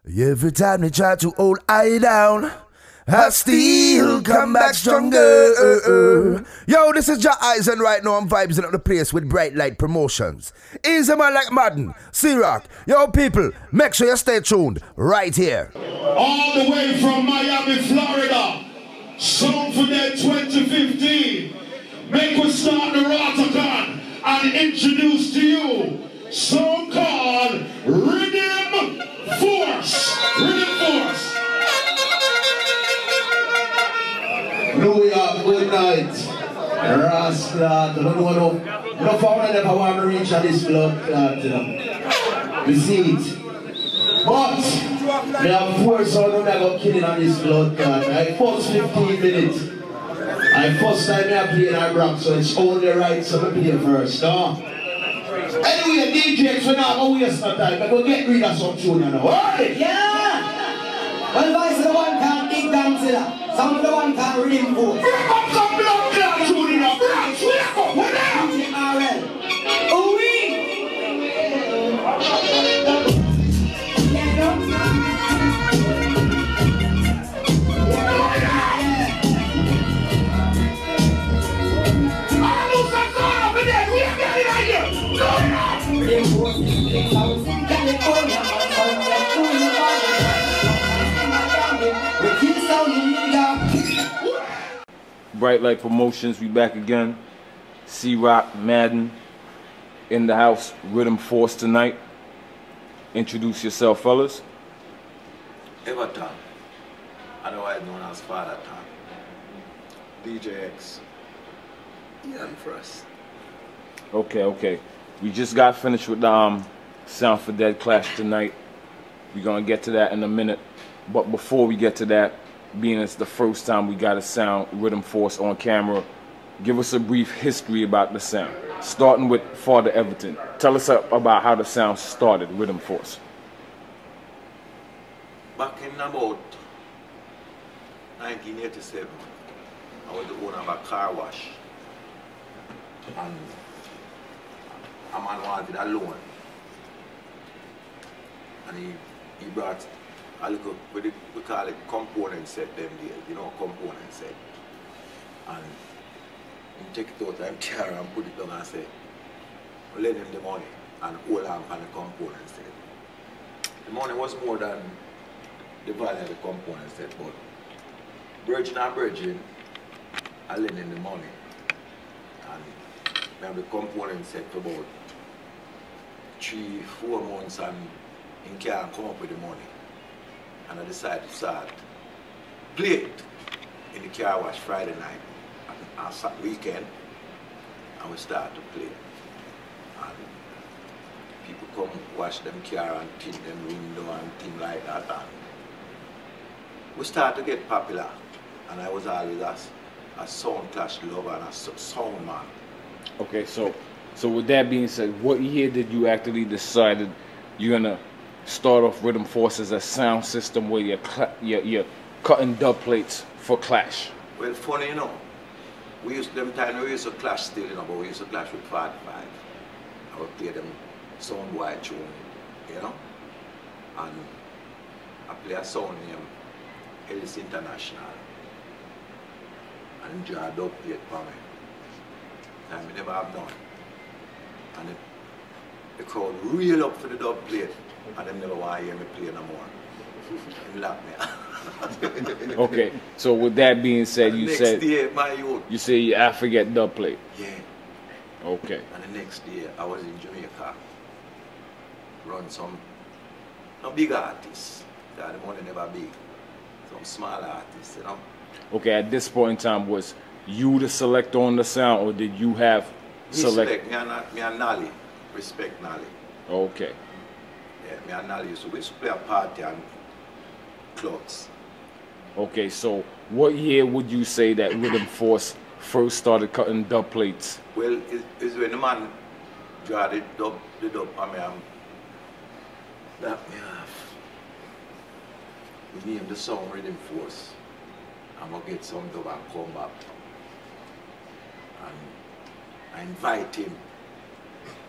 Every time they try to hold I down, I still come back stronger. Yo, this is Ja Eyes, and right now I'm vibing up the place with Brite Lite Promotions. Easy man like Madden, C-Rock. Yo people, make sure you stay tuned right here. All the way from Miami, Florida, Song for Dead 2015. Make us start the Rotocan and introduce to you song called Riddim Force. Riddim Force. New York, good night. Rasta, I don't know. No found never want to reach at this blood clot, you know. We see it. But we have force on them that got killing on this blood clot. I first 15 minutes. I first time I play in our rock, so it's only right so I play first, no? Anyway, DJs, we're not going to waste no time. We're going to get rid of some tune now, alright? Yeah! Well, voice of the one can't dig down to that. Some of the one can't Riddim Force. Bring up some blood clot tune in a branch. Wake up, what now? DJ RL. Oh, we! Brite Lite Promotions, we back again. C-Rock, Madden, in the house, Riddim Force tonight. Introduce yourself, fellas. Everton, otherwise known as Father Tom. DJ X. Ian Frost. Okay. We just got finished with the Sound for Dead clash tonight. We're gonna get to that in a minute. But before we get to that, being it's the first time we got a sound Riddim Force on camera, give us a brief history about the sound. Starting with Father Everton. Tell us about how the sound started, Riddim Force. Back in about 1987, I was the owner of a car wash. And a man wanted a loan. And he brought a little, we call it component set them there, you know, component set. And he take it out of him car and put it down and say, we lend him the money and hold on for the component set. The money was more than the value of the component set, but Virgin and Virgin, I lend him the money. And we have the component set for about 3-4 months, and he can't come up with the money. And I decided to start play it in the car wash Friday night and weekend, and we start to play. And people come wash them car and tint them window and things like that. And we start to get popular, and I was always a sound clash lover and a sound man. Okay, so with that being said, what year did you actually decided you're gonna start off Riddim Force as a sound system where you're cutting dub plates for clash? Well, funny, you know, we used to clash still, you know, but we used to clash with 45. I would play them sound wide tune, you know, and I play a sound named Ellis International and enjoy a dub plate for me. And we never have none. And the crowd reel up for the dub plate, and they never want to hear me play no more. They lock me. Okay, so with that being said, you said you say you I forget dub plate. Yeah. Okay. And the next day I was in Jamaica, run some no big artists. The money never big. Some small artists, you know. Okay, at this point in time, was you the selector on the sound, or did you have select? Me and Nally. Respect Nally. Okay. Yeah, me and Nally used to play a party and clubs. Okay, so what year would you say that Riddim Force first started cutting dub plates? Well, it's when the man draw the dub and that me off. We name the song Riddim Force. I'm gonna get some dub and come back. And I invite him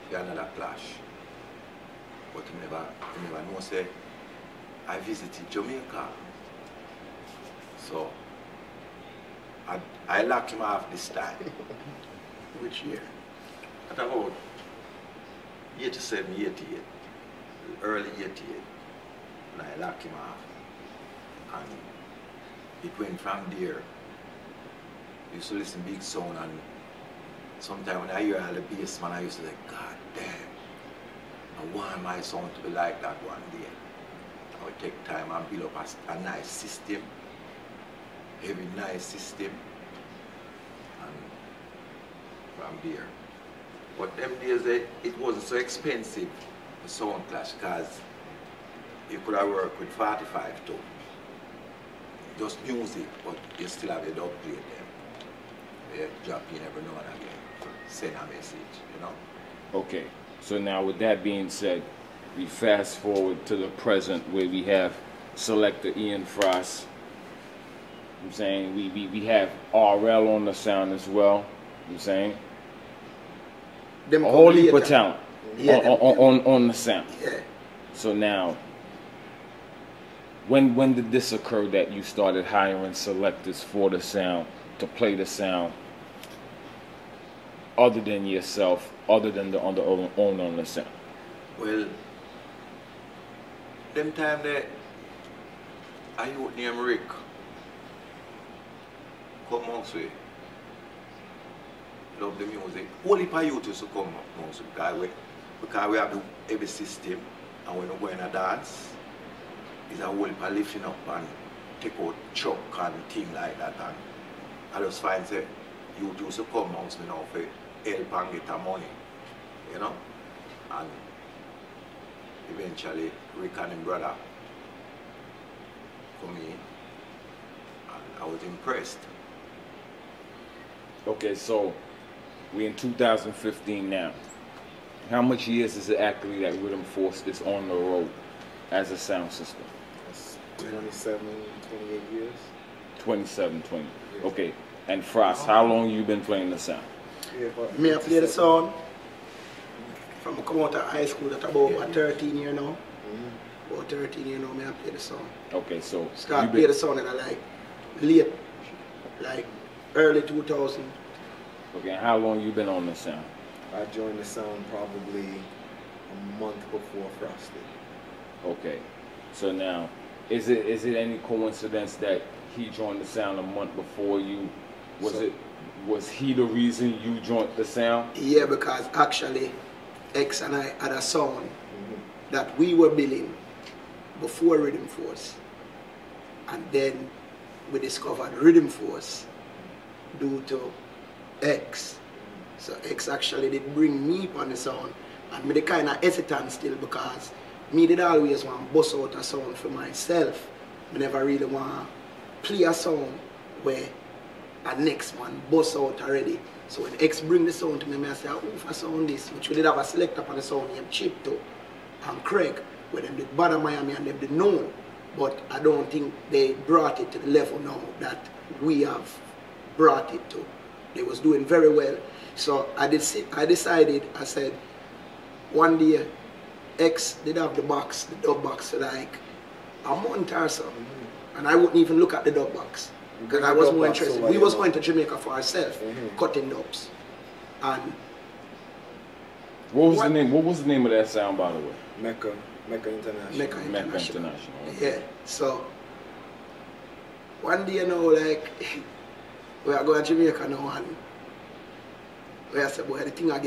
to another clash. But he never know say I visited Jamaica. So I locked him off this time. Which year? At about 87, 88, early 88. And I locked him off. And it went from there. I used to listen big sound, and sometimes when I hear all the bass, man, I used to think, God damn, I want my sound to be like that one day. I would take time and build up a nice system, heavy nice system, and from there. But them days, it wasn't so expensive, the sound clash, because you could have worked with 45 tone. Just music, but you still have a dub plate them. You drop in every now and again, send a message, you know. Okay, so now with that being said, we fast forward to the present where we have selector Ian Frost. I'm saying we have RL on the sound as well. I'm saying Them a whole heap of later. talent Yeah, on the sound. Yeah. So now, when did this occur that you started hiring selectors for the sound to play the sound, other than yourself, other than the other owner on the sound? Well, them time that I youth named Rick come amongst we, love the music. Only for youth used to come amongst we because we have the heavy system, and when we go in a dance, it's a whole for lifting up and take out truck and thing like that. And I just find that youth used to come amongst me now for help and get the money, you know. And eventually Rick and his brother come in, and I was impressed. Okay, so we're in 2015 now. How much years is it actually that Riddim Force is on the road as a sound system? That's 27, 28 years. 27, 20. Yes. Okay, and Frost, how long you been playing the sound? Yeah, but Me I play the sound from I come out of high school at about 13 years now. About 13 years now, me I play the sound. Okay, so Start you play the sound in like late, like early 2000. Okay, how long you been on the sound? I joined the sound probably a month before Frosty. Okay, so now, is it any coincidence that he joined the sound a month before you? Was he the reason you joined the sound? Yeah, because actually X and I had a sound that we were building before Riddim Force, and then we discovered Riddim Force due to X. So X actually did bring me on the sound, and me the kind of hesitant still because me did always want to bust out a sound for myself. I never really want to play a sound where a next one bust out already. So when X bring the sound to me, I say, oh, for sound this, which we did have a selector on the sound named Chip too, and Craig, where them did bother Miami and them did known. But I don't think they brought it to the level now that we have brought it to. They was doing very well. So I decided, I said, one day, X did have the box, the dub box for like a month or so. And I wouldn't even look at the dub box. Because I was more interested. We was going to Jamaica for ourselves, cutting dubs. And What was the name of that sound, by the way? Mecca International. Mecca Mecca International. International. Okay. Yeah. So one day, you know, like we are going to Jamaica now, and we said, boy, the thing I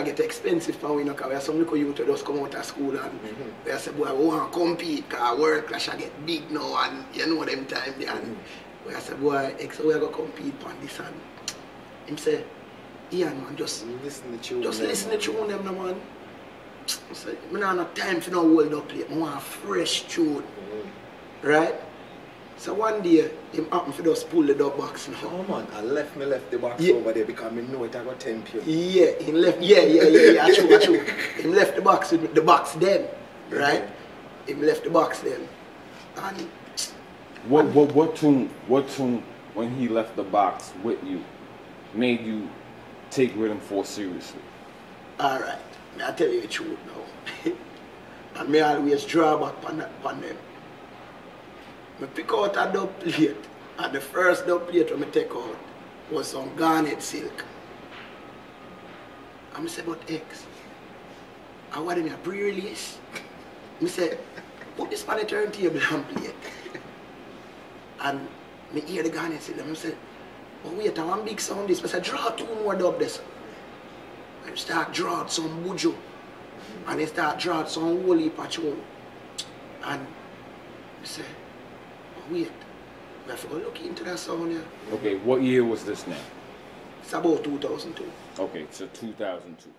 get expensive for we, because we have some little youth who just come out of school, and we said, boy, we want to compete because work clash I get big now, and you know them time there. And we said, boy, X, we are going to compete on this, and him say, Ian, man, just listen to tune them, no, man. I said, I don't have no time for no hold up plate. I want a fresh tune. Right? So one day, him happened to just pull the dub box now. Oh man, I left the box over there because I know it I got tempt you. Yeah, he left, yeah, true. Him left the box with the box then, right? Him left the box then. And What tune when he left the box with you made you take Riddim Force seriously? alright, I'll tell you the truth now. And me always draw back on them. I pick out a dub plate, and the first dub plate I take out was some garnet silk. And I say, but X, I want in a pre-release. I say, put this on the turntable and play it. And I hear the garnet silk, and I say, oh wait, I want big sound this. I say, draw 2 more dub this. And start drawing some bujo. And they start drawing some whole heap of tune. And I say, oh wait, we have to go look into that sound here. Okay, what year was this now? It's about 2002. Okay, so 2002.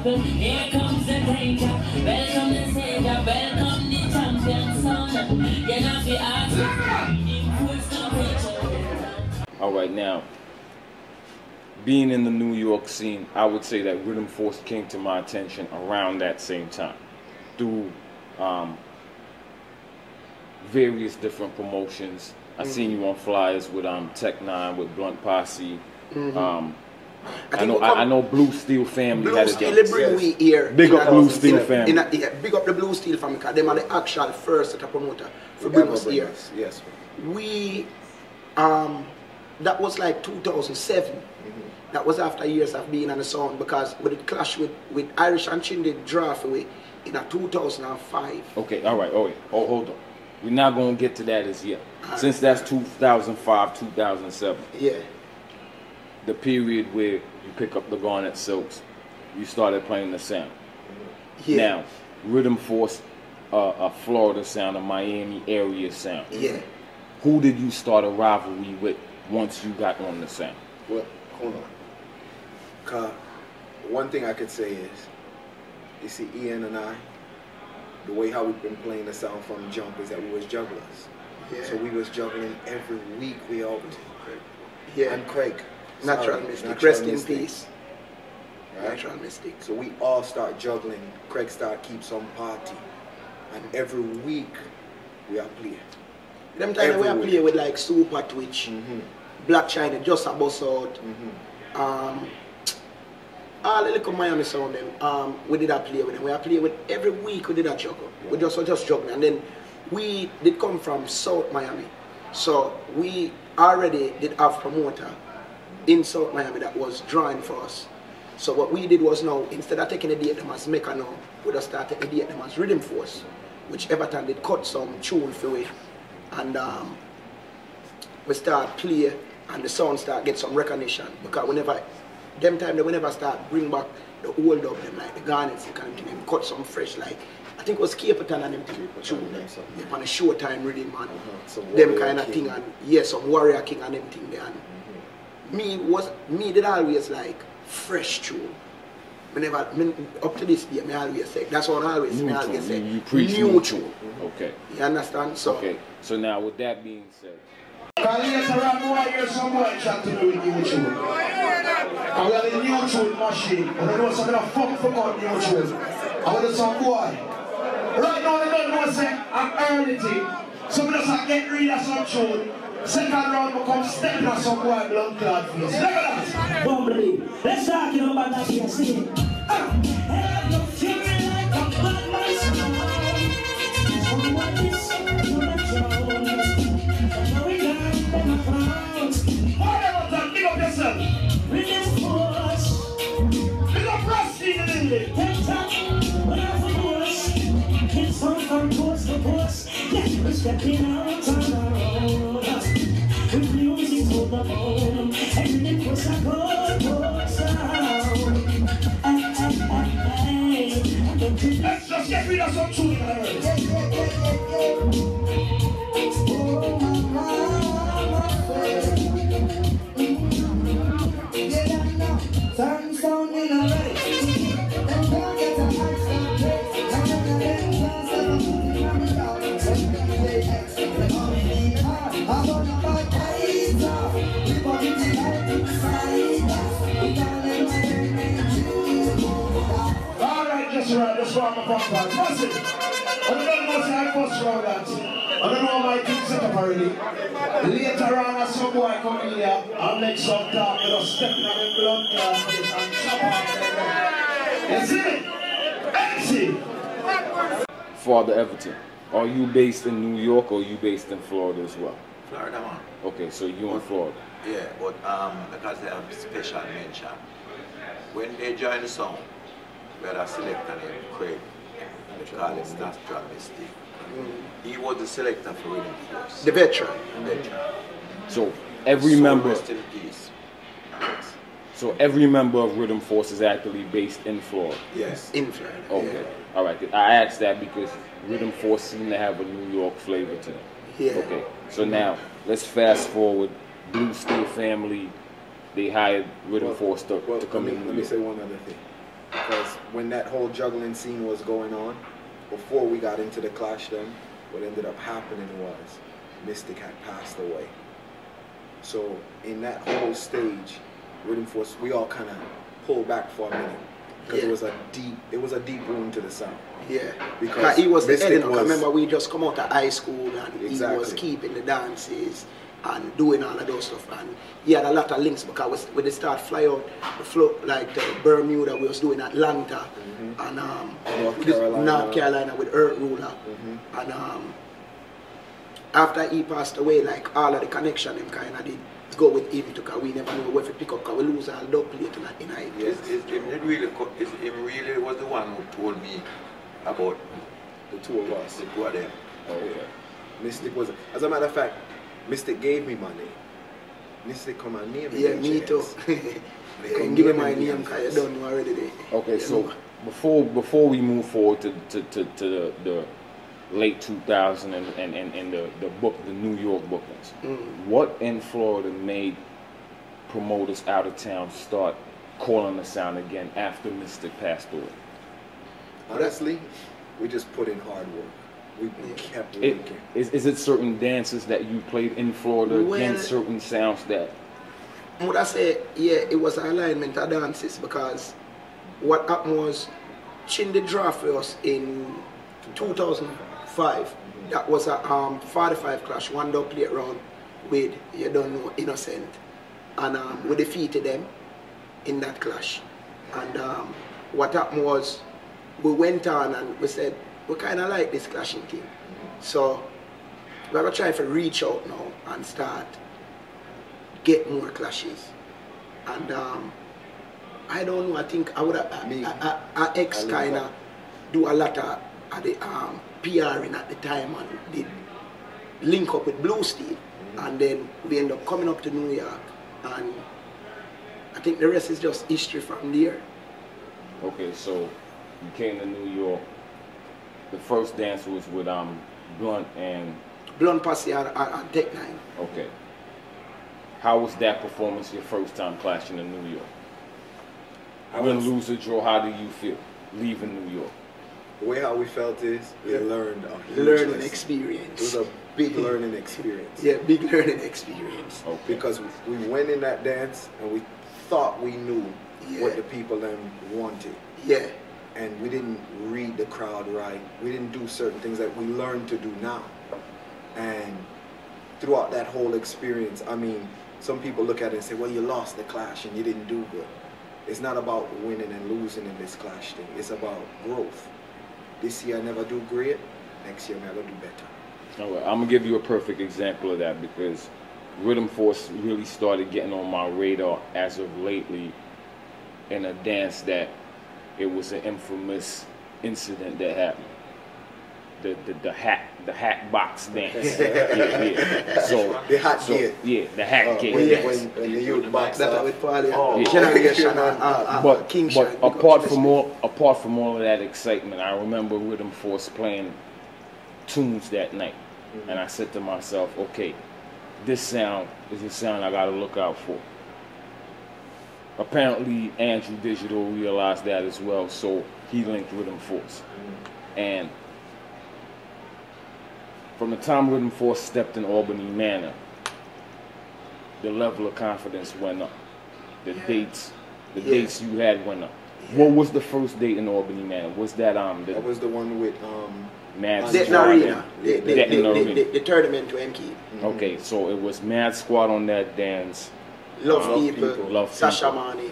Here comes the danger. Welcome the savior. Welcome the champion son. You're not the artist. All right, now, being in the New York scene, I would say that Riddim Force came to my attention around that same time through various different promotions. I seen you on flyers with Tech 9, with Blunt Posse. I know Blue Steel family. Blue Steel, they bring we here. Big up Blue Steel family. Big up the Blue Steel family because them are the actual first set of promoter for bring us here. Yes. We, that was like 2007. That was after years of being on the sound because we did clash with Irish and Chin did draft away in 2005. Okay, all right, hold on. We're not going to get to that as yet. Since that's 2005, 2007. Yeah. The period where you pick up the Garnet Silks, you started playing the sound. Yeah. Now, Riddim Force, a Florida sound, a Miami area sound. Yeah. Who did you start a rivalry with once you got on the sound? Well, hold on. Cause one thing I could say is, you see Ian and I, the way how we've been playing the sound from jump is that we was jugglers. Yeah. So we was juggling every week we out. Yeah. And Craig. Natural Mystic. Rest in peace. Right? Natural Mystic. So we all start juggling. Craig start keep some party. And every week we are playing. Them time we are playing with like Super Twitch, Black China, just a bus out. All the little Miami sound them. We did a play with them. We are playing with every week we did a juggle. Yeah. We just juggling. And then we did come from South Miami. So we already did have promoter in South Miami that was drawing for us. So what we did was now, instead of taking the date them as Mecca now, we just started the date them as Riddim Force, which Everton did cut some tune for it. And we start play and the sound start get some recognition because whenever, them time they will never start bring back the old of them like the Garnets and kind of thing, cut some fresh like, I think it was Capitan and them thing, tune them, on a Showtime Riddim man, them kind of thing and yes, some Warrior King and them thing there. And me did always like fresh tune. Up to this day, I always say, that's what I always say. You preach new tune. Okay. You understand? So, okay. So now with that being said, because later on, I hear some boy chat to me with new tune. And we have a new tune machine. And I know some of the fuck about new tune. I want some boy. Right now, they don't know say I'm early thing. So we just get rid of some tune. Second round, we come stepping on some boy blood clot face. Look at that. Bumbly. Let's talk about that here. See it. Have you feeling like a bad man? Someone is on the throne. Going down in the crowds. Whatever time, big up yourself. Riddim Force. Big up Rusty in the building. Take time, whatever force. Kids from coast to coast. Yeah, we're stepping out on the road. With music to the bone. And Riddim Force a good sound. Let's just get rid of some tune Turn sound in already. Then go get a hot stop place. And then can't stop moving on the dog. I'm on about Kaiser. We want it to help inside. We can't let my alright, just right, just warm up on that. That's it. I don't know if I first round that. I don't know my things set up already. Later on, as some boy come in here and make some talk, you know, stepping on the blood classes and chop off them. You see? Empty! Father Everton, are you based in New York or are you based in Florida as well? Florida, man. Okay, so you in Florida. Yeah, but because they have special mention. When they joined the song, we had a selector named Craig. They call him Natural Mystic. He was the selector for Riddim Force. The veteran. So every member. Rest in peace. Yes. So every member of Riddim Force is actually based in Florida. Yes. In Florida. Okay. All right. I asked that because Riddim Force seem to have a New York flavor to them. Yeah. Okay. So now let's fast forward. Blue Steel family, they hired Riddim Force to come in. Let me say one other thing. Because when that whole juggling scene was going on, before we got into the clash then, what ended up happening was Mystic had passed away. So in that whole stage, Riddim Force, we all kind of pulled back for a minute. Because it was a deep wound to the sound. Yeah. Because he was the Mystic editor. was, Remember, we just come out of high school and exactly. He was keeping the dances and doing all of those stuff, and he had a lot of links because when they start fly out the float like the Bermuda, we was doing Atlanta and North Carolina with Earth Ruler, and after he passed away, like all of the connection them kind of did go with him because we never know where to pick up because we lose our dub plate in it. Yes, it really was the one who told me about the two of us. The two of them. Okay. Mystic was, as a matter of fact, Mystic gave me money. Mystic come and name me. Yeah, me too. And give him my name because you don't know already. Okay, so before we move forward to the late 2000 and the New York bookings, what in Florida made promoters out of town start calling the sound again after Mystic passed away? Honestly, we just put in hard work. We kept working. Is it certain dances that you played in Florida against certain sounds that? Would I say, yeah, it was an alignment of dances because what happened was Chin did draw for us in 2005. That was a 45 clash, one dub plate round with, you don't know, Innocent. And we defeated them in that clash. And what happened was we went on and we said, we kind of like this clashing thing. So we're going to try to reach out now and start get more clashes. And I don't know, I think I would have, our ex kind of do a lot of the PRing at the time and did link up with Blue Steel. And then we end up coming up to New York. And I think the rest is just history from there. Okay, so you came to New York. The first dance was with Blunt and... Blunt Posse at Tech 9. Okay. How was that performance your first time clashing in New York? Win, lose, or draw, how do you feel leaving New York? The way how we felt is we learned a huge learning experience. It was a big learning experience. Yeah, big learning experience. Okay. Because we went in that dance and we thought we knew what the people then wanted. Yeah. And we didn't read the crowd right. We didn't do certain things that we learned to do now. And throughout that whole experience, I mean, some people look at it and say, well, you lost the clash and you didn't do good. It's not about winning and losing in this clash thing. It's about growth. This year I never do great. Next year I never do better. All right, I'm going to give you a perfect example of that because Riddim Force really started getting on my radar as of lately in a dance that it was an infamous incident that happened. the hat box dance. Yeah. So The hat gate. Yeah, the hat gate. When the youth box That up. with Paulie. Oh, Generation But Kingshine. apart from all of that excitement, I remember Riddim Force playing tunes that night, and I said to myself, okay, this sound is a sound I gotta look out for. Apparently, Andrew Digital realized that as well, so he linked Riddim Force. And from the time Riddim Force stepped in Albany Manor, the level of confidence went up. The dates you had went up. What was the first date in Albany Manor? Was that that was the one with Mad The Squad? arena. Arena. The tournament to MK. Okay, so it was Mad Squad on that dance. Love People. Love Sasha People. Mani.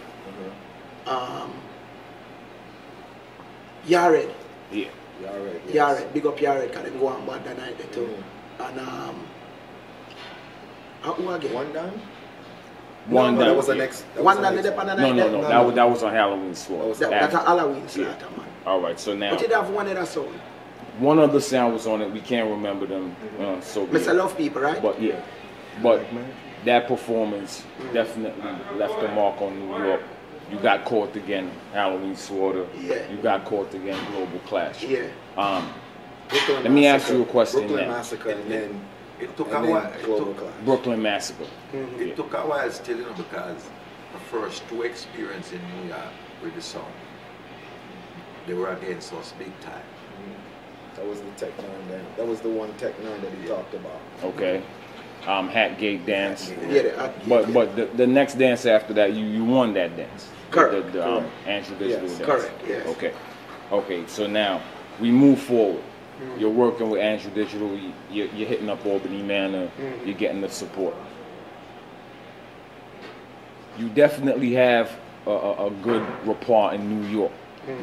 Yared. Yeah. Yared. Big up Yared because they go on bad that night too. And who again? One down. One that down. was the next. One down the on the night. No. That was on Halloween Sword. That's a Halloween slaughter, man. All right, so now But it have one other song. one other sound was on it. We can't remember them. So Mr. Love People, right? But that performance definitely left a mark on New York. You got caught again, Halloween Slaughter. Yeah. You got caught again, Global Clash. Yeah. Let me ask you a question. Brooklyn now. Massacre and then It took a and then while. Global Clash. Brooklyn Massacre. It took a while still, because the first two experiences in New York with the song, they were against us big time. That was the Tech 9 dance. That was the one Tech 9 that he talked about. Okay. Hatgate dance. Yeah. But the next dance after that, you won that dance. Correct. The Andrew Digital dance. Correct. Yes. Okay. So now we move forward. You're working with Andrew Digital. You're hitting up Albany Manor. You're getting the support. You definitely have a good rapport in New York.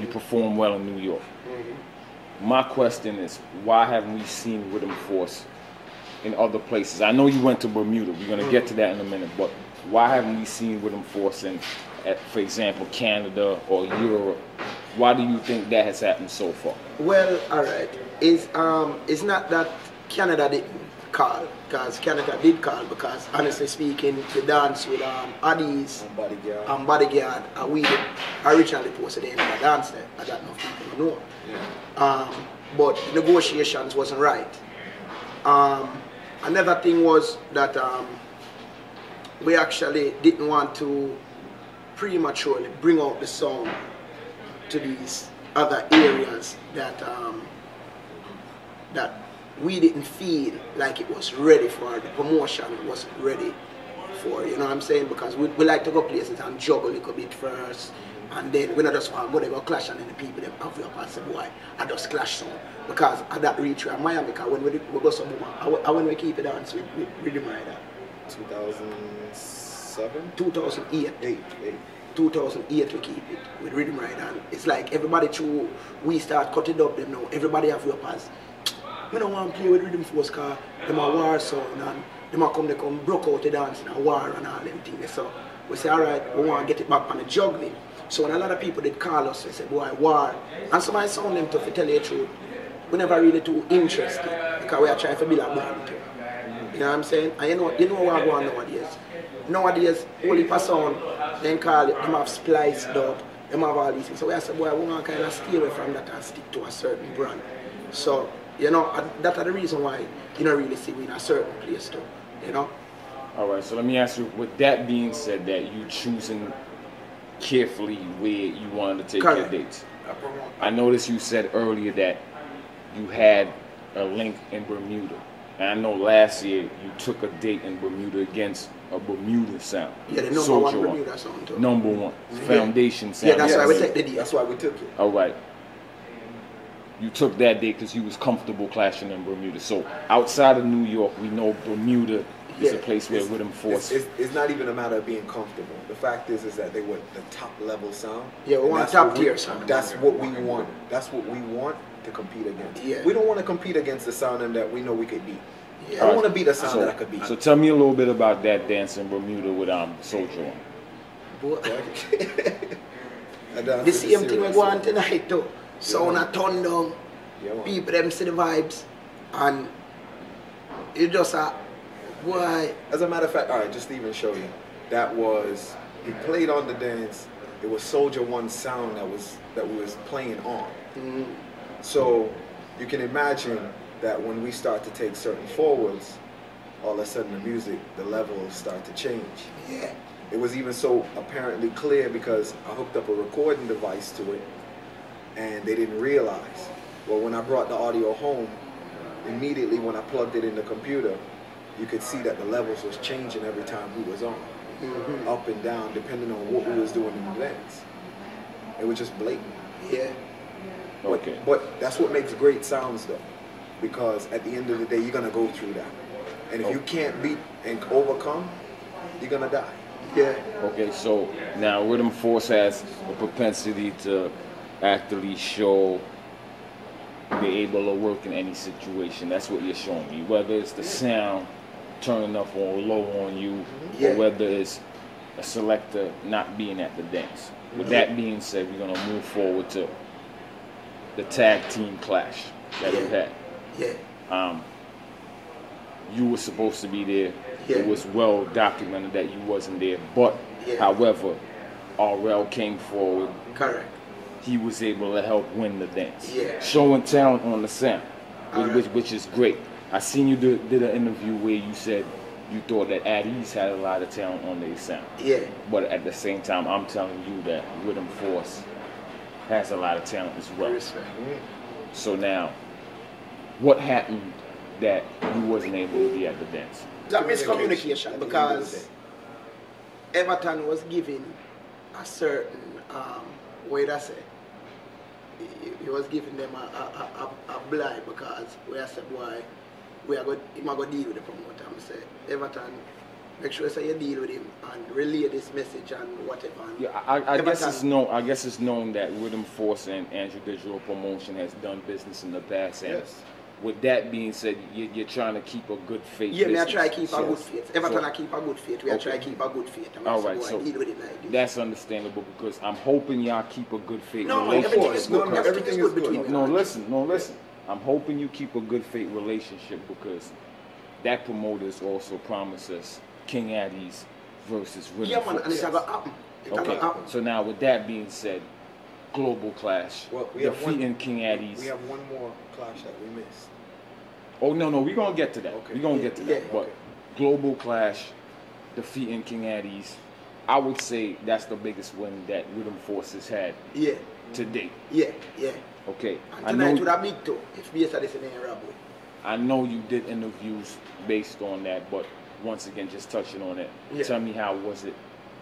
You perform well in New York. My question is, why haven't we seen Riddim Force in other places? I know you went to Bermuda. We're going to get to that in a minute. But why haven't we seen Riddim Force in, for example, Canada or Europe? Why do you think that has happened so far? Well, all right. It's not that Canada didn't call, because Canada did call, because honestly speaking, the dance with ADDIES and Bodyguard, we originally posted in the dance there. I don't know if people know. But negotiations wasn't right. Another thing was that we actually didn't want to prematurely bring out the song to these other areas that that we didn't feel like it was ready for. The promotion it wasn't ready for, you know what I'm saying? Because we like to go places and juggle a little bit first, and then we not just want to go clash, and then the people them have you up and say, boy, I just clash some. Because at that reach we are Miami, because when we go somewhere, when we keep it dance with Riddim Rider. 2007? 2008. 2008 we keep it with Riddim Rider, and it's like everybody through we start cutting up them now. Everybody have your pass. We don't want to play with Riddim Force because them a war sound, and they come broke out the dance in a war and all them things. So we say, alright, we want to get it back on the juggling. So when a lot of people did call us, they said, boy, war. And somebody sound them tough to tell you the truth. We never really too interested because we are trying to build a brand too. You know what I'm saying? And you know what I go on nowadays? Nowadays, only per sound, then call it, them have spliced up, them have all these things. So we said, boy, we want to kind of stay away from that and stick to a certain brand. So, you know, that's the reason why you don't really see we in a certain place too, you know? All right, so let me ask you, with that being said, that you choosing carefully where you wanted to take your dates. I noticed you said earlier that you had a link in Bermuda. And I know last year you took a date in Bermuda against a Bermuda sound. Yeah, the number one Bermuda sound too. Number one. Foundation sound. Yeah, that's why we take the deal. That's why we took it. All right. You took that date because you was comfortable clashing in Bermuda. So outside of New York, we know Bermuda is a place where Riddim Force. It's not even a matter of being comfortable. The fact is that they were the top level sound. Yeah, we want top tier sound. That's what we want. That's what we want to compete against. Yeah. We don't want to compete against the sound that we know we could beat. Yeah. I don't want to beat a sound that I could beat. So tell me a little bit about that dance in Bermuda with Soldier on. The same thing we go on tonight too. Sound a turn down. Yeah, man. people them see the vibes, and you just boy. As a matter of fact, all right, just to even show you, that was, he played on the dance. It was Soldier One sound that we was playing on. Mm-hmm. So you can imagine that when we start to take certain forwards, all of a sudden the music, the levels start to change. Yeah. It was even so apparently clear because I hooked up a recording device to it, and they didn't realize. Well, when I brought the audio home, immediately when I plugged it in the computer, you could see that the levels was changing every time we was on. Mm-hmm. Up and down, depending on what we was doing in the dance. It was just blatant. Yeah. Okay. But that's what makes great sounds though. Because at the end of the day, you're gonna go through that. And if you can't beat and overcome, you're gonna die. Yeah. Okay, so now Riddim Force has a propensity to actually show be able to work in any situation. That's what you're showing me. Whether it's the sound turning up or low on you, or whether it's a selector not being at the dance. With that being said, we're gonna move forward to the tag team clash that we had. Yeah. You were supposed to be there. Yeah. It was well documented that you wasn't there. But however, RL came forward. Correct. He was able to help win the dance. Yeah. Showing talent on the sound, which is great. I seen you did an interview where you said you thought that ADDIES had a lot of talent on their sound. Yeah. But at the same time, I'm telling you that Riddim Force has a lot of talent as well. So now, what happened that you wasn't able to be at the dance? That miscommunication, because Everton was given a certain way to say. He was giving them a blind, because we I said, boy, he might go deal with the promoter. I say, Everton, make sure you deal with him and relay this message and whatever. And yeah, I guess it's known. I guess it's known that Riddim Force and Andrew Digital Promotion has done business in the past. And with that being said, you're trying to keep a good faith. Yeah, I try to keep a good faith. Everton I keep a good faith. We are trying to keep a good faith. All right, so deal with it like this. That's understandable, because I'm hoping y'all keep a good faith No, relationship. everything is good. Everything is good between No, listen. I'm hoping you keep a good faith relationship, because that promoters also promised us King ADDIES versus Riddim Yeah, man, Force. and it's going to happen. Okay, so now with that being said, global clash, Well, defeating King ADDIES. We have one more clash that we missed. Oh, no, we're going to get to that. Okay. We're going to get to that. But global clash, defeating King ADDIES, I would say that's the biggest win that Riddim Force has had to date. Yeah. Okay. And tonight would have big too, if based on this in Arab. I know you did interviews based on that, but once again, just touching on it, tell me, how was it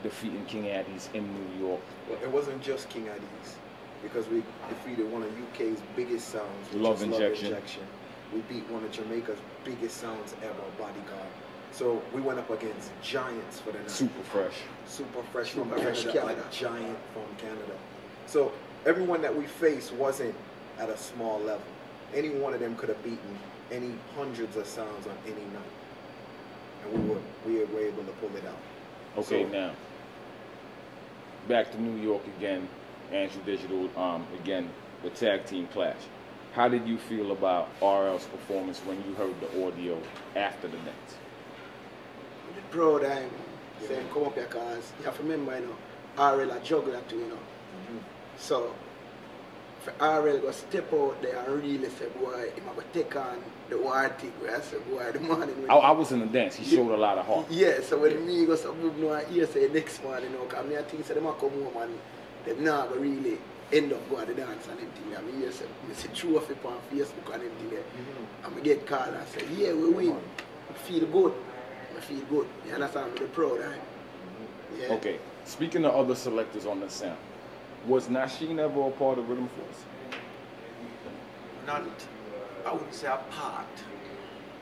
defeating King ADDIES in New York? Well, it wasn't just King ADDIES, because we defeated one of UK's biggest sounds, which Love is Injection. Love Injection. We beat one of Jamaica's biggest sounds ever, Bodyguard. So we went up against giants for the night. Super fresh from Canada, like giant from Canada. So everyone that we faced wasn't at a small level. Any one of them could have beaten any hundreds of sounds on any night, and we were able to pull it out. Okay, so, now back to New York again. Andrew Digital, again, the tag team clash. How did you feel about RL's performance when you heard the audio after the dance? I'm proud. I'm saying come up here, because you have to remember, RL a juggler too, So for RL to step out there and really say, boy, I'm going to take on the war thing, where I said, boy, the morning. I was in the dance. He showed a lot of heart. Yeah, so when me go some people here say next morning, because I think they might come home and they're not going to really end up going to the dance and everything. I mean, yes, I see trophy on Facebook and everything there. And I get called and say, yeah, we win. I feel good. You understand? I'm proud. Yeah. Okay. Speaking of other selectors on the sound, was Nasheen ever a part of Riddim Force? Not, I wouldn't say a part,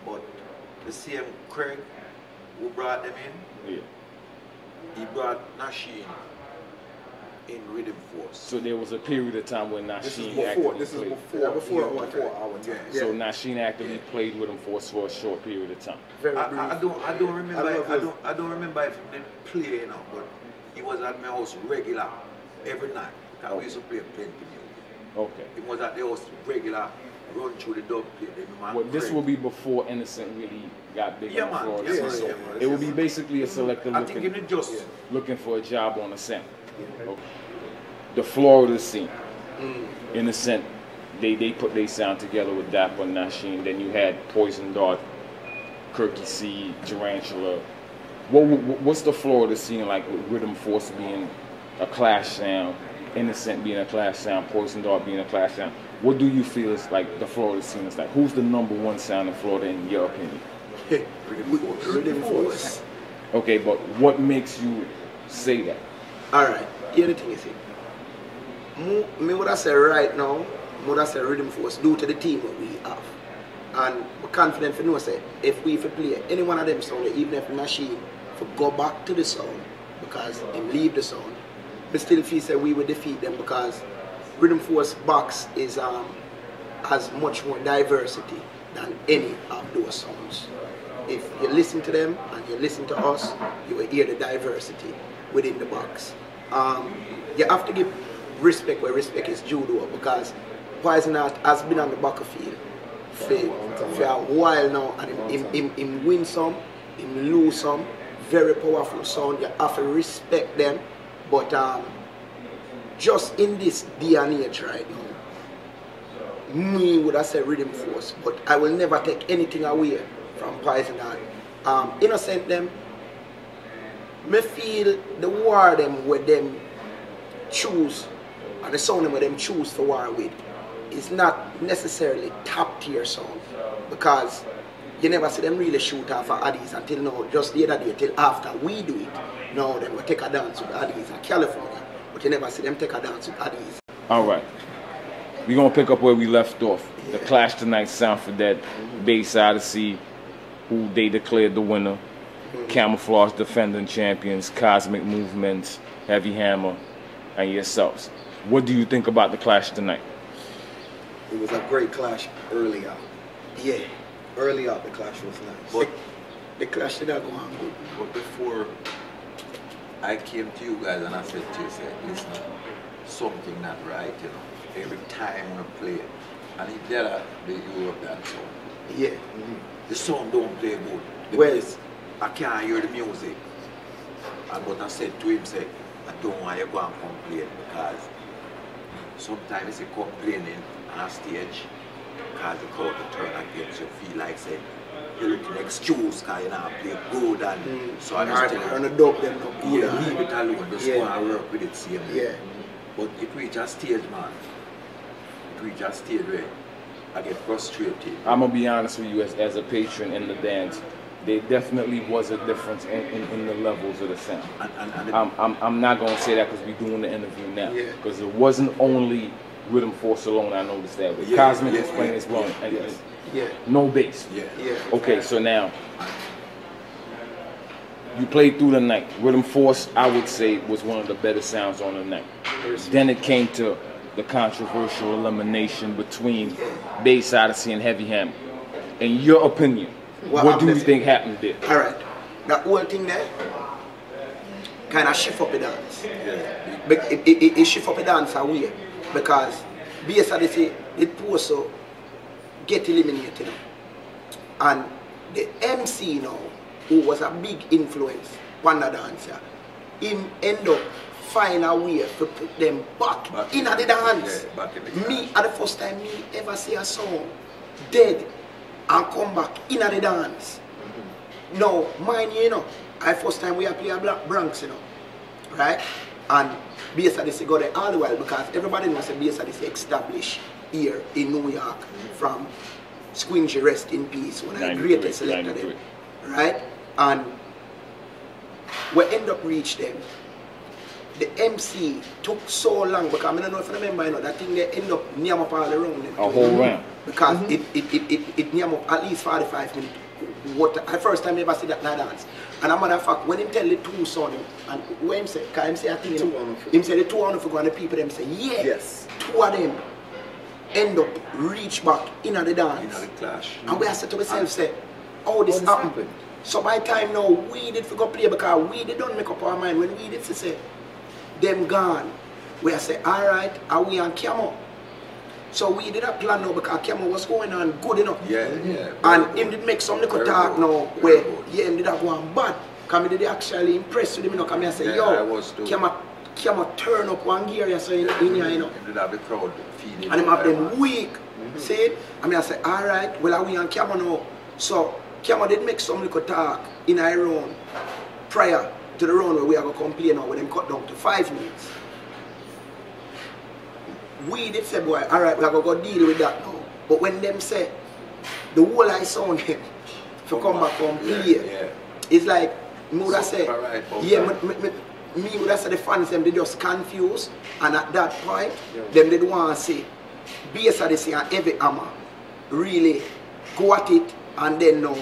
but the same Craig who brought them in, he brought Nasheen in Riddim Force. So there was a period of time when Nasheen actively played. Before our time. So Nasheen actively played Riddim Force for a short period of time. I don't remember if he didn't play, but he was at my house regular every night. Because we used to play plenty music. Okay. It was at the house regular run through the dub plate. Well, this will be before Innocent really got big on the floor. So it will be basically a selector looking for a job on the scent. Okay. The Florida scene. Innocent, they put their sound together with Dapper and Nasheen. Then you had Poison Dart, Kirky C, Tarantula. What's the Florida scene like with Riddim Force being a clash sound, Innocent being a clash sound, Poison Dart being a clash sound? What do you feel is like the Florida scene is like? Who's the #1 sound in Florida in your opinion? Riddim Force. Okay, but what makes you say that? Alright, here the thing is me would have said right now, I would have said Riddim Force due to the team that we have. And we're confident for no say if we play any one of them sound, even if Nasheen for go back to the sound because him leave the sound, but still feel say we will defeat them because Riddim Force box is has much more diversity than any of those sounds. If you listen to them and you listen to us, you will hear the diversity within the box. You have to give respect where respect is due though, because Poison Dart has been on the battlefield for a while now, and him win some, him lose some. Very powerful sound. You have to respect them, but just in this day and age right now, me would have said Riddim Force, but I will never take anything away from Poison Dart. Innocent them, me feel the war them where them choose, and the sound them where them choose to war with, is not necessarily top tier sound, because you never see them really shoot off of ADDIES until now, just the other day, till after we do it. Now them will take a dance with ADDIES in California, but you never see them take a dance with ADDIES. Alright, we're going to pick up where we left off. The Clash Tonight, Sound for Dead, Bass Odyssey, who they declared the winner, Camouflage defending champions, Cosmic Movements, Heavy Hammer, and yourselves. What do you think about the Clash tonight? It was a great clash early out. Yeah, early out the clash was nice. But the clash did not go on good. But before I came to you guys and I said to you, listen, something not right, you know. Every time we play, and he did you up that song. Yeah. The song don't play good. The bass, I can't hear the music. But I said to him, I don't want you to go and complain, because sometimes you complaining on a stage because the crowd will turn against you, feel like you're looking excuse because you not play good, and so I just tell you, leave it alone, just go and work with it same way. But it reach a stage, man. It reach a stage where I get frustrated. I'm gonna be honest with you, as a patron in the dance, there definitely was a difference in the levels of the sound. I'm not going to say that because we're doing the interview now. Because it wasn't only Riddim Force alone, I noticed that. But Cosmic was playing as well. No bass. Okay, so now, you played through the night. Riddim Force, I would say, was one of the better sounds on the night. Then it came to the controversial elimination between Bass Odyssey and Heavy Hammer. In your opinion, what do you think happened there? Alright, that whole thing there kind of shift up the dance. It shift up the dance away because Bass Odyssey did also get eliminated. And the MC now, who was a big influence on the dancer, him end up find a way to put them back in the dance. Me, at the first time me ever see a song dead and come back in the dance. Now, mind you, the first time we play a Black Bronx, right? And Bass Odyssey got there all the while because everybody knows that Bass Odyssey established here in New York from Squingy, rest in peace, one of the greatest selector them, right? And we end up reach them. The MC took so long because I don't know if you remember, that thing they end up near up all around them. A whole round. Because it near up at least 45 minutes. The first time I ever see that dance. And a matter of fact, when him tell the two son, and when him say, because him say I think him say the two on for the people, them say, yes, two of them end up reach back in the dance. In the clash. And we have said to ourselves, say, oh, this happened. So by the time now, we did forget play because we did don't make up our mind. When we did say, them gone, we say, alright, are we on camera? So we did a plan now because camera was going on good enough. Yeah. And him did make some little talk now where him did go on bad. Because did actually impress with him, you know, come here and say, yo, camera turn up one gear, you say, in here, you know. Him did have the crowd feeling. And him have them weak. See? I mean, I say, alright, well, are we on camera now? So, camera did make some little talk in our round prior to the round where we are going to complain now when them cut down to 5 minutes. We did say, boy, alright, we are going to go deal with that now. But when them say, the whole I sound him to come back from here, it's like, me would have said, me would have said the fans, them, they just confused. And at that point, them they want to say, bass of the say, and every hammer, really go at it, and then now,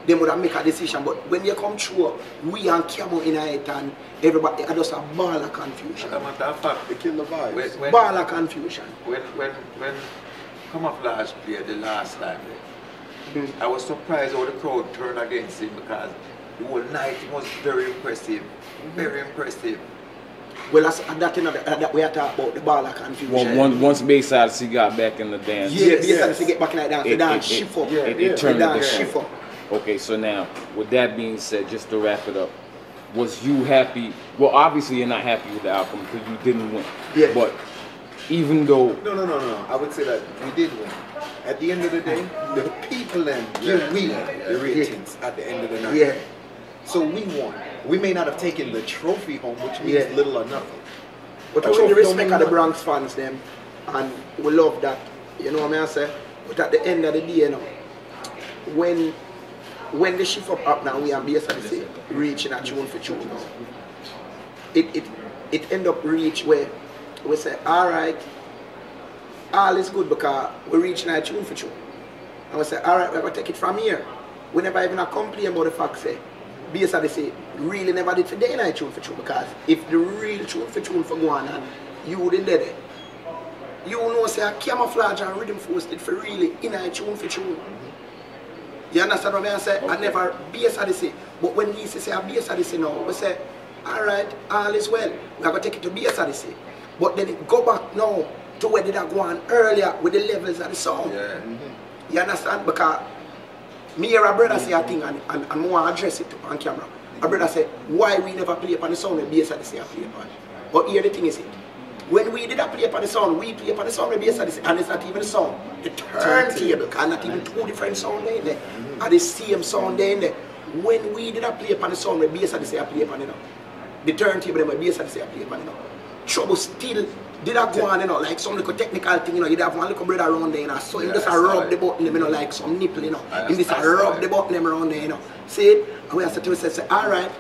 they would have make a decision. But when you come through, we and Camo in it, and everybody, I just a ball of confusion. As a matter of fact, They kill the vibes. Ball of confusion. When Camouflage played the last time, I was surprised how the crowd turned against him because the whole night was very impressive. Very impressive. Well, that's that we are talking about the ball of confusion. Once Bayside C got back in the dance. Bayside C get back in the dance, the dance shift up. It turned the dance shift up. Okay, so now, with that being said, just to wrap it up, was you happy? Well, obviously you're not happy with the outcome because you didn't win. Yeah. But even though... No. I would say that we did win. At the end of the day, the people then give we the ratings at the end of the night. Yeah. So we won. We may not have taken the trophy home, which means little or nothing. But with the respect of the Bronx fans, them, and we love that, you know what I say? But at the end of the day, you know, when the shift up now, we are basically reaching a tune for tune now. It end up reach where we say, alright, all is good because we're reaching a tune for tune. And we say, alright, we're going to take it from here. We never even complain about the fact, say, basically say, really never did for day night tune for tune because if the real tune for go on and you wouldn't did it. You know, say, Camouflage and Riddim Force did for really in a tune for tune. You understand what I say? I never basically say. But when we say basically say now, we say, alright, all is well. We are going to take it to basically say. But then it go back now to where did I go on earlier with the levels of the song. Yeah. You understand? Because me hear a brother say a thing and I want to address it on camera. A brother say, why we never play upon the sound with basically say I play upon. But here the thing is it. When we did a play upon the sound, we play upon the sound with basically say, and it's not even the sound. The turntable, because not even two different sound there in there. And the same sound there in there. When we did a play upon the sound with basically say I play upon it now. The turntable them with basically say I play upon it now. Trouble still did I go on, you know, like some little technical thing, you know, you'd have one little brother around there, you know, so him just rub the button, you know, like some nipple, you know, him just rub the button them around there, you know. See it? And we have to say, alright,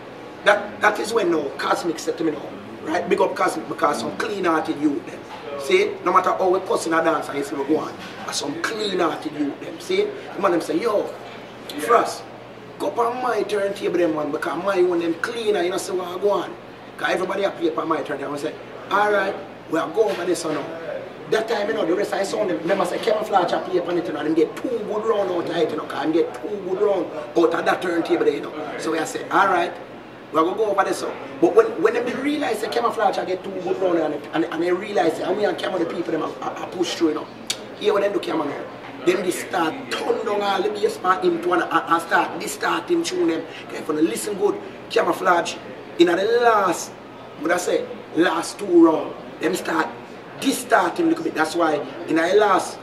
that is when now Cosmic said to me now, right, big up Cosmic because some clean-hearted youth them. See it? No matter how we cuss in a dance and you see we go on, some clean-hearted youth them. See it? The man them say, yo, Frost, go up on my turntable them one because my one them cleaner, you know, so I go on. Because everybody have play upon my turntable. I say, alright, we are going over this now. That time, you know, the rest of the sound, remember say Camouflage a play upon it, you know, and them get 2 good round out of it, you know, because them get 2 good round out of that turntable there, you know. So we are say, alright, we are going to go over this now. But when they realize that Camouflage I get 2 good round on it, and they realize that we and Camo the people them are push through, you know. Here when they do Camo now, them they start turn down all the bass part into one and start distorting tune them. If you listen good, Camouflage in the last, what I say, last 2 rounds, them start distorting a little bit. That's why in the last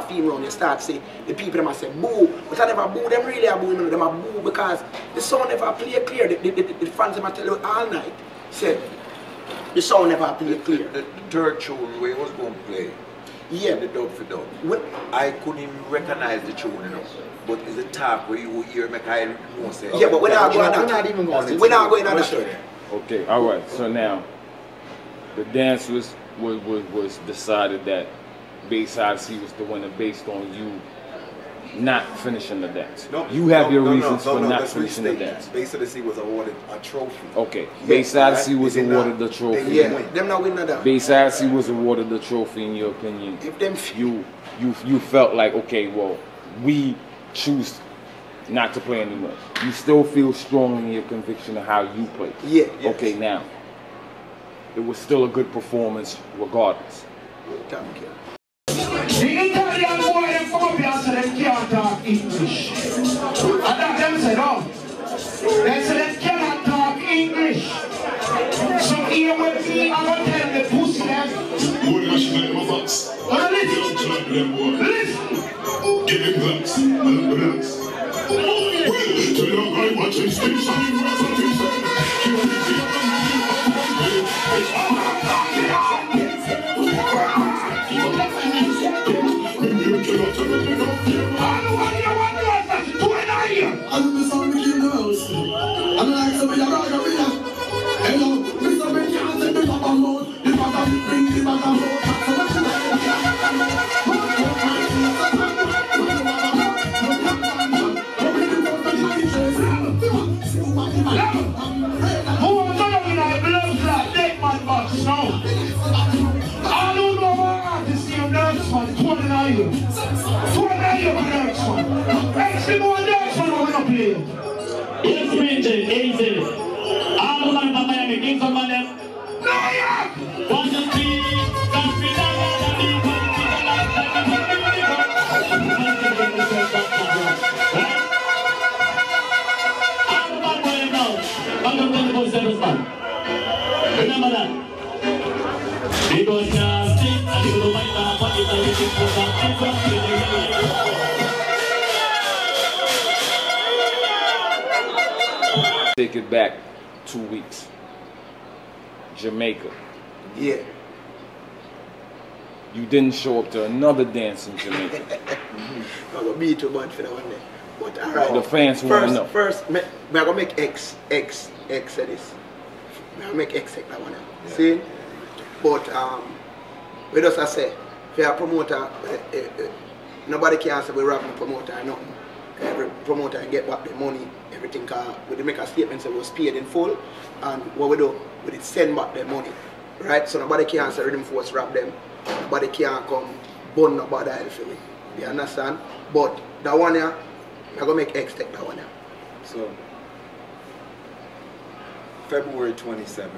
theme round, they start say the people them say boo, but I never boo them really. I boo them a boo because the sound never play clear. The fans them tell you all night. Say the sound never play clear. The third tune where he was going to play. Yeah, the dub for dub. I couldn't even recognize the tune, you know. But it's a talk where you hear me kind of say. Yeah, but we're not going We're not even going. We're not going on that. Okay, all right. So now, the dance was decided that Bayside C was the winner based on you not finishing the dance. No, you have your reasons for not let's finishing the restate. dance. Bayside C was awarded a trophy. Okay, Bayside C was They did awarded not. the trophy. Yeah, them not winning that. Bayside C was awarded the trophy. In your opinion, If them you felt like, okay, well, we choose not to play anymore. You still feel strong in your conviction of how you play. Yeah. Okay, now it was still a good performance regardless. Thank you. said, oh. They said they cannot talk English. So here with me, I'm going to tell the pussy them. Listen. Give him blacks, and blacks. Well, tell your guy watch his face, and he wears what he said. I'm the son of the house. I'm like somebody around the winner. Hello, Mr. Ben can't take me up a load. If I can bring him back a load. Who are going to blood clot dead man box now? I don't know what artists see a nurse man, 29 years. 29 years a nurse man. Actually, no one nurse man will not play. Yes, easy. I'm the man from Miami, Kings of Miami. No, yeah! Watch the street, don't be remember that. Because now, see, I do the white man, what is the reason for that? Take it back 2 weeks. Jamaica. Yeah. You didn't show up to another dance in Jamaica. I'm going to be too much for that one day. But alright. The fans want to know. First, I'm going to make X of this. I'm going to make X take that one out. Yeah. See? But, we just say, if you're a promoter, nobody can say we're robbing a promoter or nothing. Every promoter get back the money, everything. We make a statement say we was paid in full, and what we do, we did send back the money. Right? So nobody can say Riddim Force rob them. Nobody can come burn nobody else for me. You understand? But that one here, I'm going to make X take that one here. So, February 27th,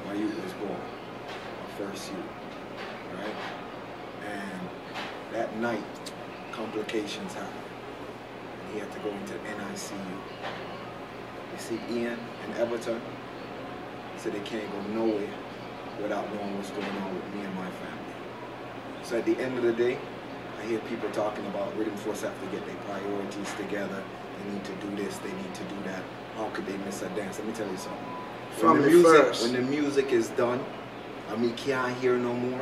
my youth was born. My first youth. Right? And that night, complications happened. And he had to go into NICU. You see, Ian and Everton said they can't go nowhere without knowing what's going on with me and my family. So at the end of the day, I hear people talking about Riddim Force have to get their priorities together. They need to do this, they need to do that. How could they miss a dance? Let me tell you something. When the music is done, and we can't hear no more,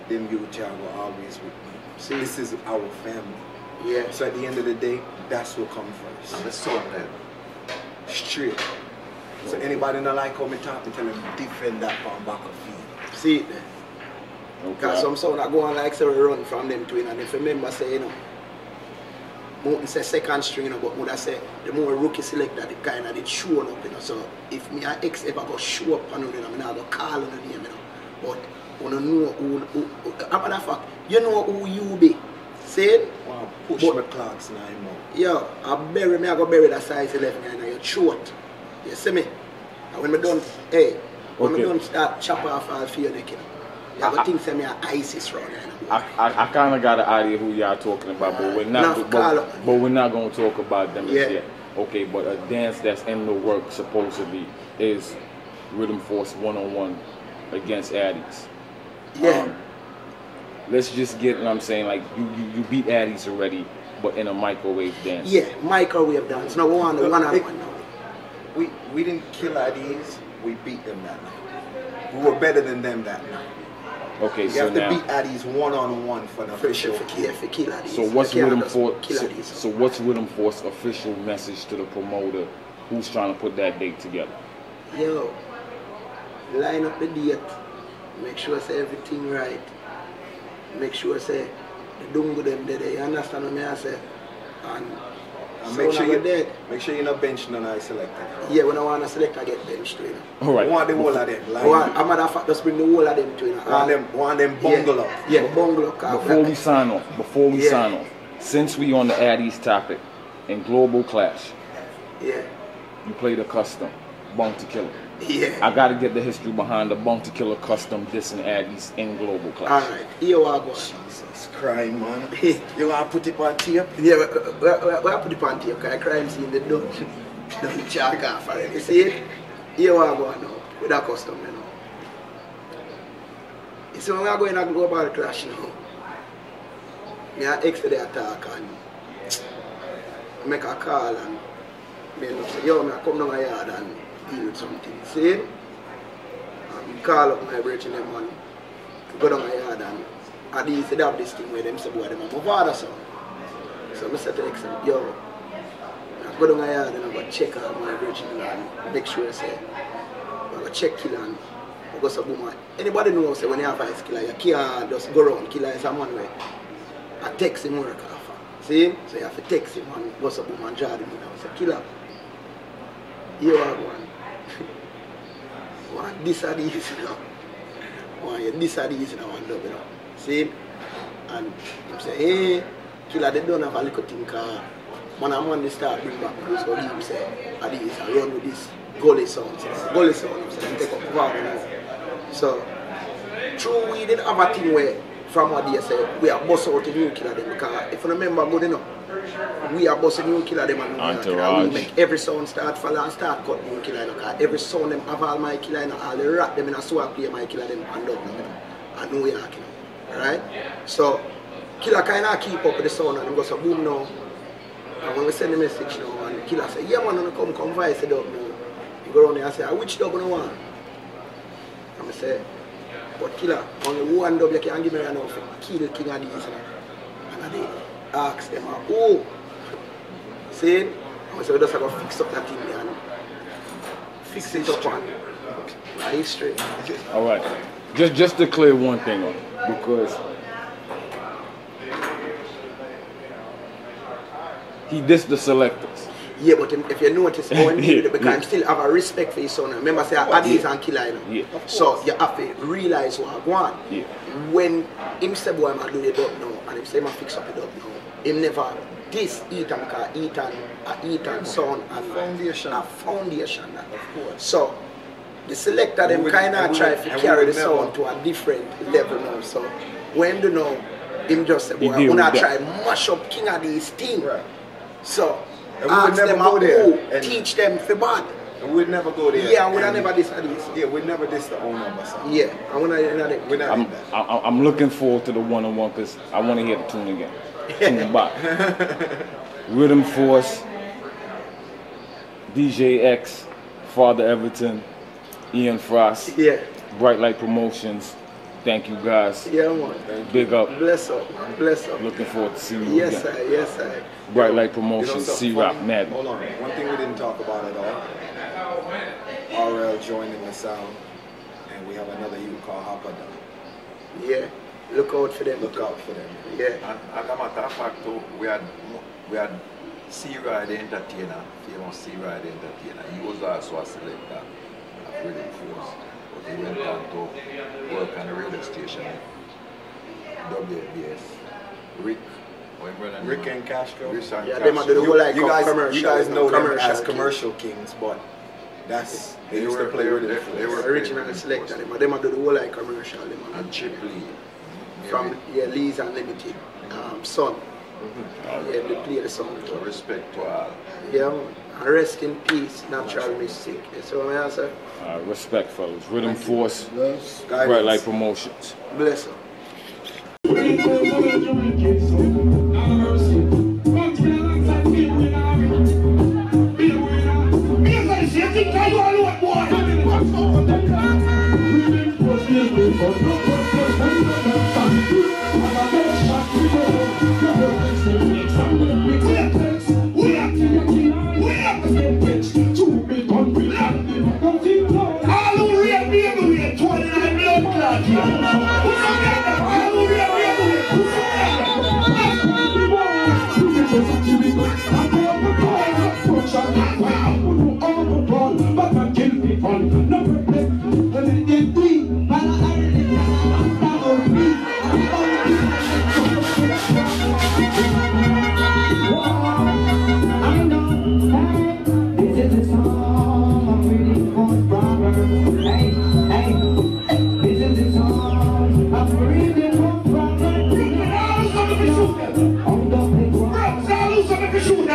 them you child will always with me. See, this is our family. Yeah. So at the end of the day, that's what come first. I'm a son then. Straight. So anybody not like how me talk, me tell them defend that from back of field. See it then. Because some sound that go on like say we run from them twin, and if you remember say, you know, Mountain say second string, you know, but would I say the more rookie selector, the kind of did show up, you know. So if me and X ever go show up on you know, I'm not go call on the name, you know. But you don't know who matter of fact, you know who you be. See? Wow, push my clocks 9 more. Yo, I go bury that size 11 in your throat. You see me? And when I done, when I done start chop off all for your neck, you know. You have to think say me an ISIS round here. I kind of got an idea who y'all talking about, but we're not. But we're not going to talk about them yet. Okay, but a dance that's in the work supposedly is Riddim Force 1-on-1 against ADDIES. Yeah. Let's just get what I'm saying. Like you beat ADDIES already, but in a microwave dance. Yeah, microwave dance. No, we want the one-on-one now. We didn't kill ADDIES. We beat them that night. We were better than them that night. Okay, you so have to now beat ADDIES 1-on-1 for the official. So what's Riddim Force? So what's Riddim Force official message to the promoter who's trying to put that date together? Yo, line up the date. Make sure say everything right. Make sure say the dungo them there. You understand what I say? And make sure you're not bench none I selected. Yeah, when I want to select I get benched to you know. Alright. I want the whole of them. I'm matter of fact just bring the whole of them to you know. Want them bungle up. Yeah, bungle up. Before we sign off, since we on the ADDIES topic in Global Clash, yeah, you played a custom, Bounty Killer. Yeah. I gotta get the history behind the Bounty Killer Custom dissing ADDIES in Global Clash. Alright, here we go. Jesus Christ, man. You want to put it on tape? Yeah, we put it on tape because crime scene they don't check off already. You see it? Here we go now with that custom, you know. You see when we are going to Global Clash now, me and X to the attack and make a call and me say, yo, I come down the yard and deal with something. See it? Call up my brethren them man, go down the yard and ADDIES they have this thing where them say boy them have my father son. So I said to X, yo, I go down the yard and I go check on my brethren and make sure I say, I go check killer and I go say boom. Anybody knows say when you have a killer, you can't just go around. Killer is a man where I text him work off. See? So you have to text him and go say boom and jar him down. Say killer, you are one. One this ADDIES now. One this ADDIES now and dub, you know. See? And him say, hey, killer they don't have a little thing called man they start bring back news. So him say, ADDIES I run with this gully sound. So gully sound, so take up power now. So true we didn't have a thing where from what they say, we are boss out the new killer them because if you remember good enough, we are boss new killer them and we make every sound start fall and start cut new killer because every sound them have all my killer and all the rat them in a swap play my killer them and up and New York, you know. Right? So killer kinda keep up with the sound and them go so boom now. And when we send the message now and killer say, yeah man, come voice it up now. You go around there and say, which dub you want? And I say, but killer, only one dub you can give me right now for kill King ADDIES. And they ask them, oh, see? And so we just have to fix up that thing there and fix it up on history. Alright. Just to clear one thing up, because he dissed the selectors. Yeah, but if you notice, because I still have a respect for his son. Remember, say ADDIES and killer, you know? So you have to realize what I want. Yeah. When him say boy I do the dub now, and him say I fix up the dub now, him never this Ethan because Ethan son and a foundation that, of course. So the selector them kinda try to carry the sound to a different level now. So when you know him just say boy I wanna try mash up King ADDIES thing. Right. So ask them how to teach them for bad. And we'd never go there. Yeah, we'd never diss ADDIES. Yeah, we'd never diss the owner of us. Yeah, I'm looking forward to the one-on-one because I want to hear the tune again. Tune back. Riddim Force, DJ X, Father Everton, Ian Frost, Brite Lite Promotions. Thank you guys. Yeah, man. Big up. Bless up, man. Bless up. Looking forward to seeing you again. Sir. Yes, sir. Brite Lite Promotions, C-Rock, Mad. Hold on. One thing we didn't talk about at all. RL joining the sound. And we have another youth called Hopper Down. Yeah. Look out for them. Look out for them. Yeah. And as a matter of fact, too, we had C-Ride the Entertainer, famous C-Ride the Entertainer. He was also a selector of Riddim Force. But he went on to work on the radio station, ADDIES. Rick and Castro. You guys know them as commercial kings, but that's they used to play Riddim. They were original selector. They do the whole like commercial. And Chip Lee. From Lee's Unlimited, son. Yeah, they play the song. Respect to all. Yeah, man. And rest in peace, natural mystic. That's what I answer. Respect, fellas. Riddim Force, Brite Lite Promotions. Bless them.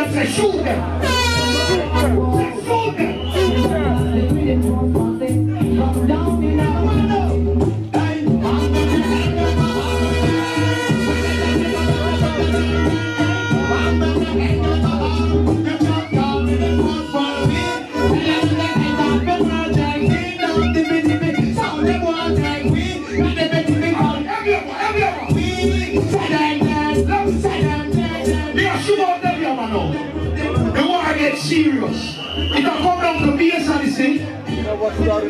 and say, shoot them. Shoot them. Serious. It can come down to base and thing. Camouflage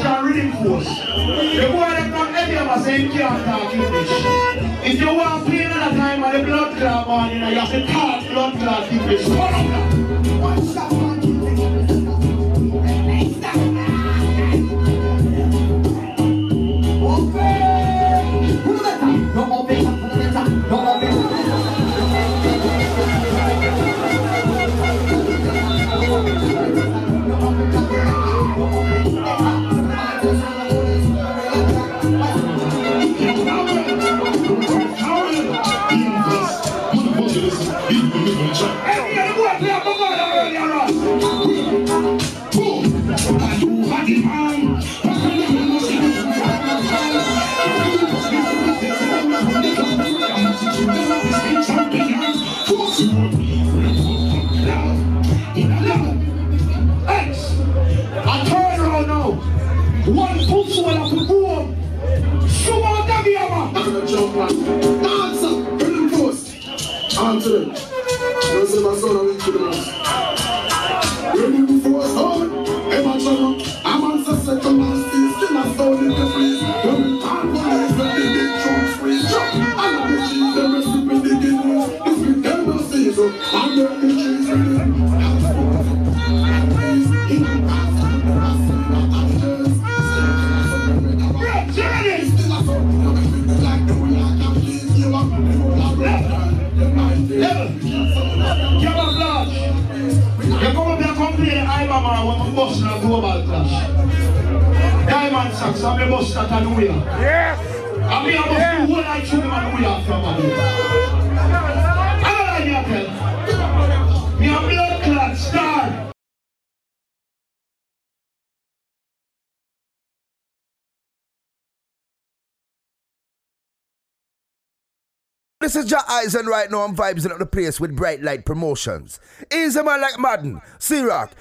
and Riddim force. The boy that come every of us saying can't talk English. If you want to play another time at the blood clot man, you have to talk blood clot English. Come on now. One stop man. One push will have to go on. Show out the game. I'm going to jump on. Answer. Riddim force. Answer them. Don't say my son, I'm into the mouse. Riddim force on. Ever trouble. I'm on the second man. Still not sound in the place. When we can't police, when they get drunk, free jump. And I'm the cheese, the rest of the beginning. If we never see so, I'm the cheese. When we bust in a global clash. Diamond Sacks, I'm a bust at a New York. Yes! I'm a bust the whole night through them at New York from a day. I don't like your tell. Me a blood clot star. This is Ja Eyes, and right now I'm vibing up the place with Brite Lite Promotions. Is a man like Madden, C-Rock,